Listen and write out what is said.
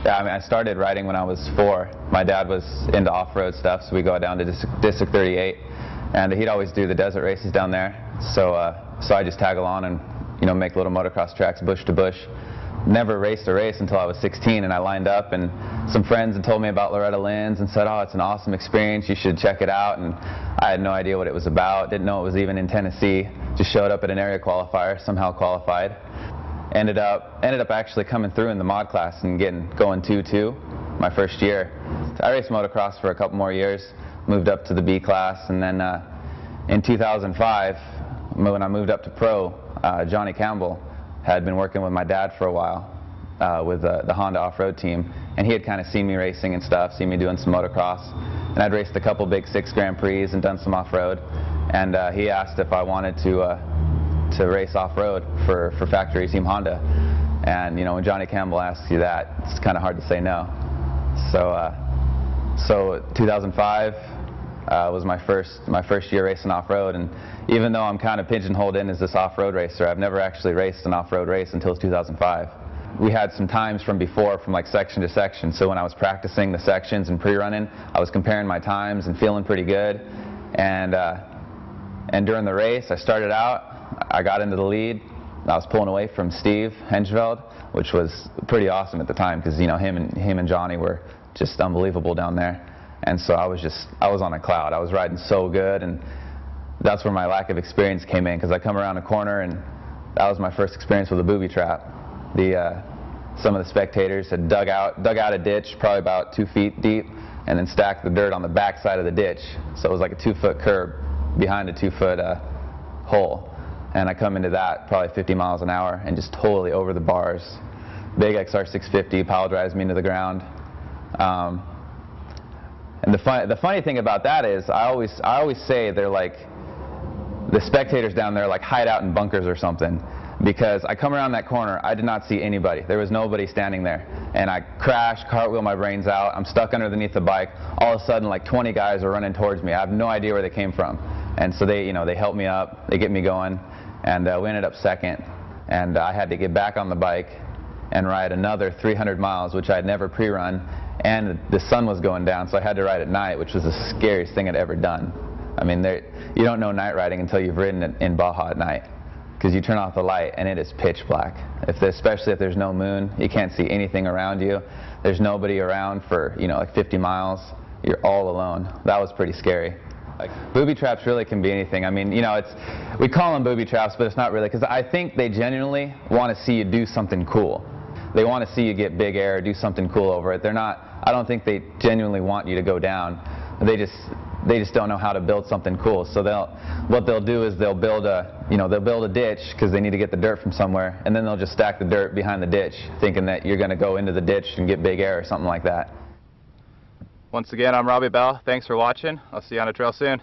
Yeah, I mean, I started riding when I was 4. My dad was into off-road stuff, so we go down to District 38, and he'd always do the desert races down there. So I just tag along and, you know, make little motocross tracks, bush to bush. Never raced a race until I was 16, and I lined up, and some friends had told me about Loretta Lynn's and said, oh, it's an awesome experience, you should check it out. And I had no idea what it was about, didn't know it was even in Tennessee. Just showed up at an area qualifier, somehow qualified. Ended up actually coming through in the mod class and going 2-2 my first year. I raced motocross for a couple more years, moved up to the B class, and then in 2005, when I moved up to pro, Johnny Campbell had been working with my dad for a while with the Honda off-road team, and he had kind of seen me racing and stuff, seen me doing some motocross, and I'd raced a couple big 6 Grand Prix and done some off-road, and he asked if I wanted to race off-road for Factory Team Honda. And you know, when Johnny Campbell asks you that, it's kind of hard to say no. So 2005 was my first year racing off-road, and even though I'm kind of pigeonholed in as this off-road racer, I've never actually raced an off-road race until 2005. We had some times from before, from like section to section, so when I was practicing the sections and pre-running, I was comparing my times and feeling pretty good. And during the race, I started out, I got into the lead. I was pulling away from Steve Henschveld, which was pretty awesome at the time because, you know, him and Johnny were just unbelievable down there. And so I was on a cloud. I was riding so good, and that's where my lack of experience came in, because I come around a corner, and that was my first experience with a booby trap. Some of the spectators had dug out a ditch probably about 2 feet deep, and then stacked the dirt on the back side of the ditch. So it was like a 2-foot curb behind a 2-foot hole. And I come into that probably 50 miles an hour and just totally over the bars. Big XR650 pile drives me into the ground. And the funny thing about that is I always say they're like, the spectators down there like hide out in bunkers or something, because I come around that corner, I did not see anybody. There was nobody standing there. And I crash, cartwheel my brains out, I'm stuck underneath the bike. All of a sudden, like 20 guys are running towards me. I have no idea where they came from. And so they help me up, they get me going, and we ended up second. And I had to get back on the bike and ride another 300 miles, which I had never pre-run, and the sun was going down, so I had to ride at night, which was the scariest thing I'd ever done. I mean, you don't know night riding until you've ridden in Baja at night, because you turn off the light and it is pitch black. Especially if there's no moon, you can't see anything around you. There's nobody around for, you know, like 50 miles. You're all alone. That was pretty scary. Like, booby traps really can be anything. I mean, you know, we call them booby traps, but it's not really, because I think they genuinely want to see you do something cool. They want to see you get big air, do something cool over it. I don't think they genuinely want you to go down. They just don't know how to build something cool. So what they'll do is they'll build a ditch, because they need to get the dirt from somewhere, and then they'll just stack the dirt behind the ditch, thinking that you're going to go into the ditch and get big air or something like that. Once again, I'm Robbie Bell. Thanks for watching. I'll see you on a trail soon.